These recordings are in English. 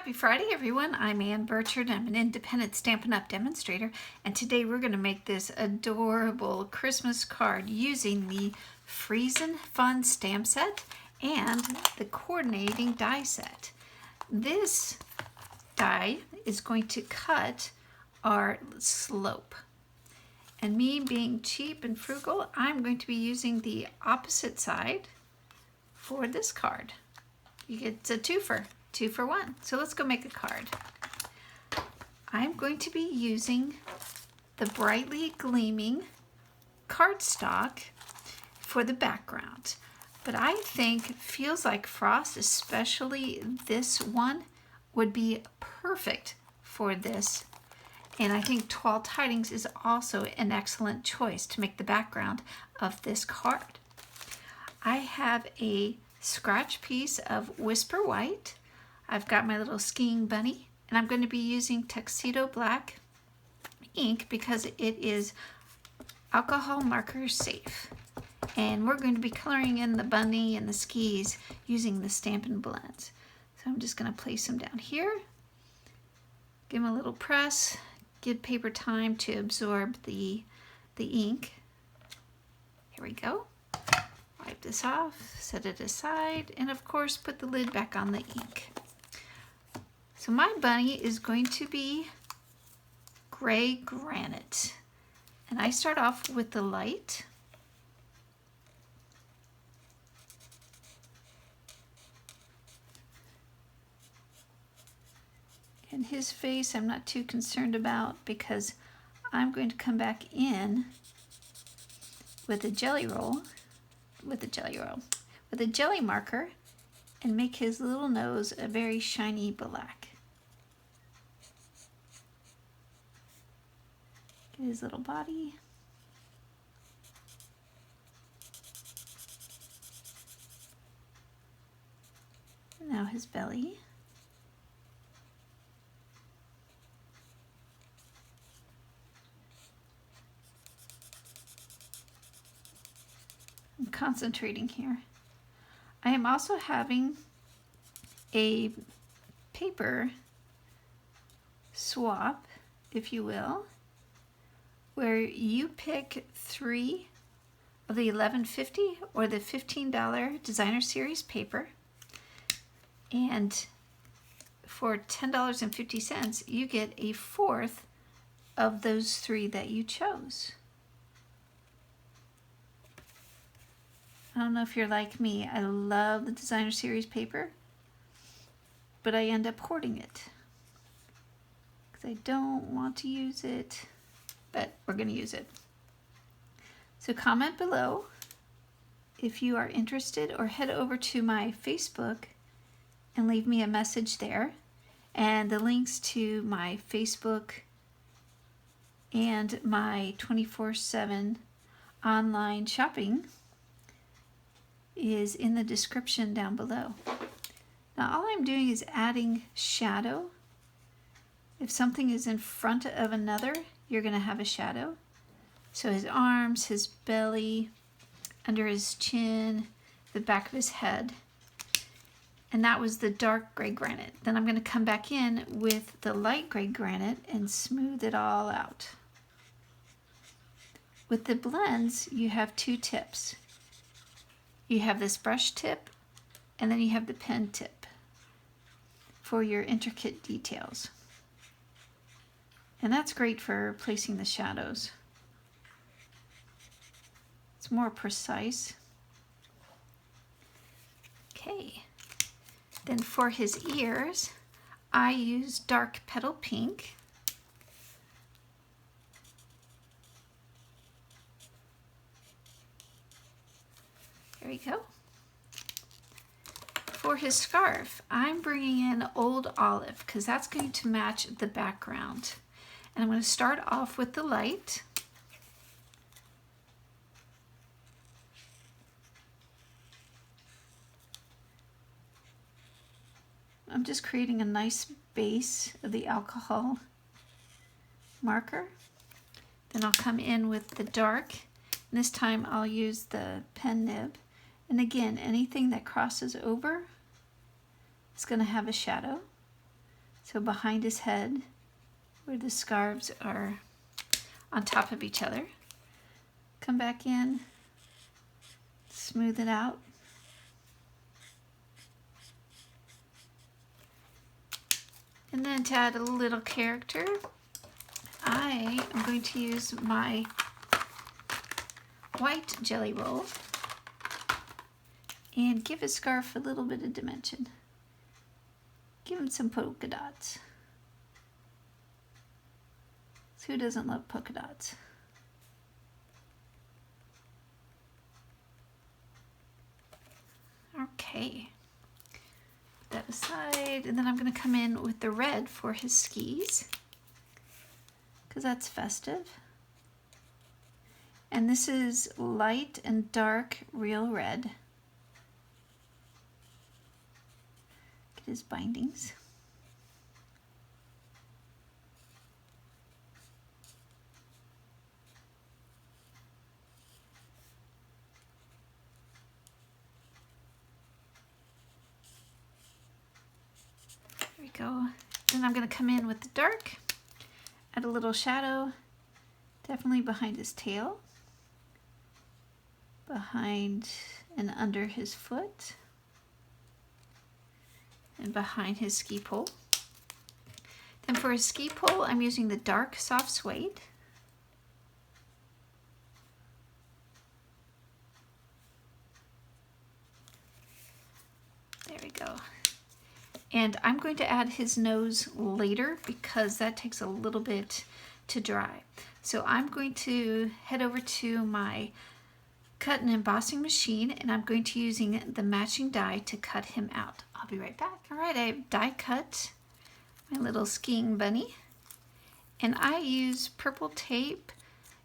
Happy Friday, everyone. I'm Ann Birchard. I'm an independent Stampin' Up! Demonstrator, and today we're going to make this adorable Christmas card using the Freezin Fun stamp set and the coordinating die set. This die is going to cut our slope. And me being cheap and frugal, I'm going to be using the opposite side for this card. You get a twofer. 2 for 1. So let's go make a card. I'm going to be using the brightly gleaming cardstock for the background. But I think Feels Like Frost, especially this one, would be perfect for this. And I think Tall Tidings is also an excellent choice to make the background of this card. I have a scratch piece of Whisper White. I've got my little skiing bunny, and I'm going to be using Tuxedo Black ink because it is alcohol marker safe. And we're going to be coloring in the bunny and the skis using the Stampin Blends. So I'm just going to place them down here, give them a little press, give paper time to absorb the ink. Here we go. Wipe this off, set it aside, and of course put the lid back on the ink. So my bunny is going to be gray granite. And I start off with the light. And his face I'm not too concerned about because I'm going to come back in with a jelly marker and make his little nose a very shiny black. Get his little body. And now his belly. I'm concentrating here. I am also having a paper swap, if you will, where you pick 3 of the $11.50 or the $15 designer series paper, and for $10.50 you get a 1/4 of those 3 that you chose. I don't know if you're like me, I love the designer series paper, but I end up hoarding it because I don't want to use it. But we're going to use it. So comment below if you are interested, or head over to my Facebook and leave me a message there. And the links to my Facebook and my 24/7 online shopping is in the description down below. Now all I'm doing is adding shadow. If something is in front of another, you're going to have a shadow. So his arms, his belly, under his chin, the back of his head. And that was the dark gray granite. Then I'm going to come back in with the light gray granite and smooth it all out. With the blends, you have 2 tips. You have this brush tip, and then you have the pen tip for your intricate details. And that's great for placing the shadows. It's more precise. Okay. Then for his ears, I use dark Petal Pink. There we go. For his scarf, I'm bringing in Old Olive because that's going to match the background. And I'm going to start off with the light. I'm just creating a nice base of the alcohol marker. Then I'll come in with the dark. And this time I'll use the pen nib. And again, anything that crosses over is going to have a shadow. So behind his head, where the scarves are on top of each other. Come back in, smooth it out. And then to add a little character, I am going to use my white jelly roll and give his scarf a little bit of dimension. Give him some polka dots. So who doesn't love polka dots? Okay. Put that aside, and then I'm going to come in with the red for his skis, because that's festive. And this is light and dark real red. Get his bindings. There we go. Then I'm going to come in with the dark, add a little shadow, definitely behind his tail, behind and under his foot, and behind his ski pole. Then for his ski pole, I'm using the dark soft suede. There we go. And I'm going to add his nose later because that takes a little bit to dry. So I'm going to head over to my cut and embossing machine, and I'm going to using the matching die to cut him out. I'll be right back. All right, I've die cut my little skiing bunny, and I use purple tape.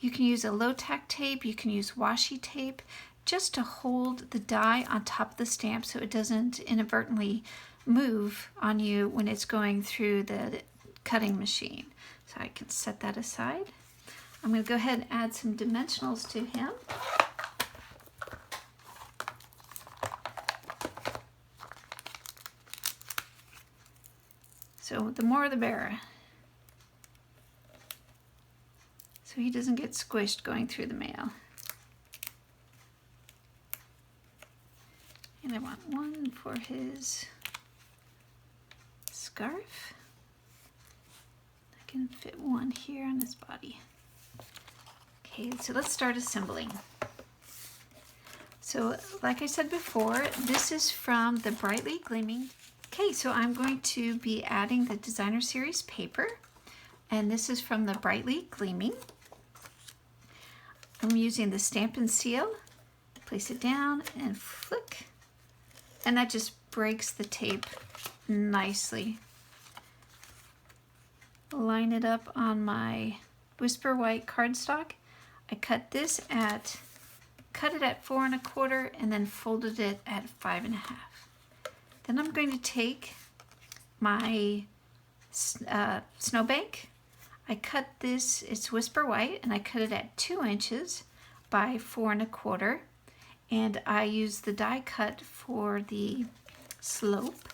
You can use a low tack tape, you can use washi tape, just to hold the die on top of the stamp so it doesn't inadvertently move on you when it's going through the cutting machine. So I can set that aside. I'm going to go ahead and add some dimensionals to him. So the more the better. So he doesn't get squished going through the mail. And I want one for his scarf. I can fit one here on his body. Okay, so let's start assembling. So like I said before, this is from the Brightly Gleaming. Okay, so I'm going to be adding the Designer Series paper, and this is from the Brightly Gleaming. I'm using the Stampin Seal. Place it down and flick, and that just breaks the tape nicely. Line it up on my Whisper White cardstock. I cut it at 4 1/4 and then folded it at 5 1/2. Then I'm going to take my snowbank. I cut this, it's Whisper White, and I cut it at 2 inches by 4 1/4. And I use the die cut for the slope.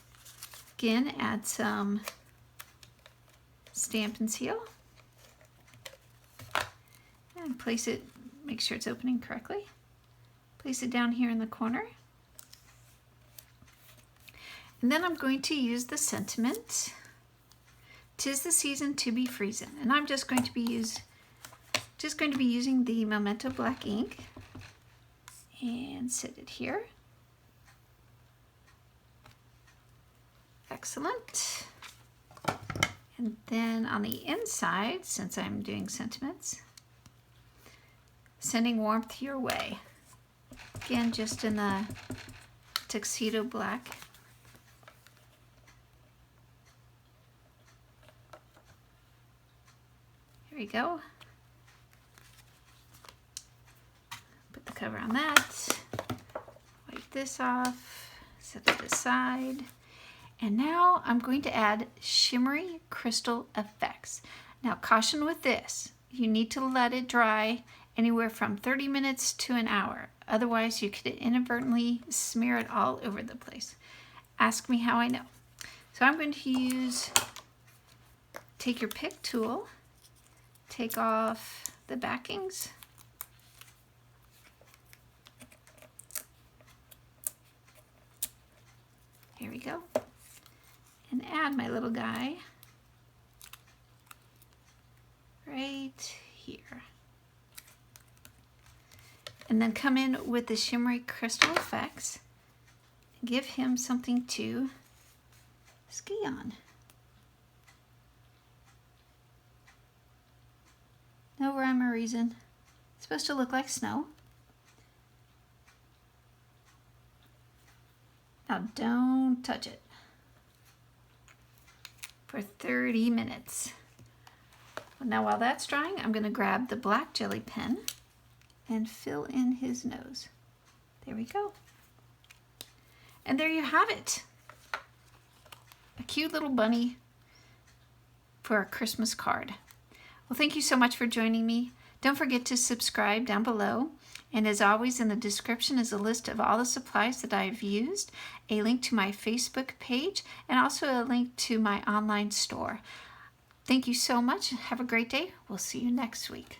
Again, add some Stampin Seal. And place it, make sure it's opening correctly. Place it down here in the corner. And then I'm going to use the sentiment, "'Tis the season to be freezin'," and I'm just going to be using the Momento black ink and set it here. Excellent. And then on the inside, since I'm doing sentiments, "Sending warmth your way." Again, just in the Tuxedo black. Here we go. Put the cover on that. Wipe this off. Set it aside. And now I'm going to add shimmery crystal effects. Now, caution with this. You need to let it dry anywhere from 30 minutes to an hour. Otherwise, you could inadvertently smear it all over the place. Ask me how I know. So I'm going to use Take your pick tool, take off the backings. Here we go. And add my little guy right here. And then come in with the Shimmery Crystal Effects. Give him something to ski on. No rhyme or reason. It's supposed to look like snow. Now don't touch it for 30 minutes. Now while that's drying, I'm going to grab the black jelly pen and fill in his nose. There we go. And there you have it. A cute little bunny for our Christmas card. Well, thank you so much for joining me. Don't forget to subscribe down below. And as always, in the description is a list of all the supplies that I've used, a link to my Facebook page, and also a link to my online store. Thank you so much. Have a great day. We'll see you next week.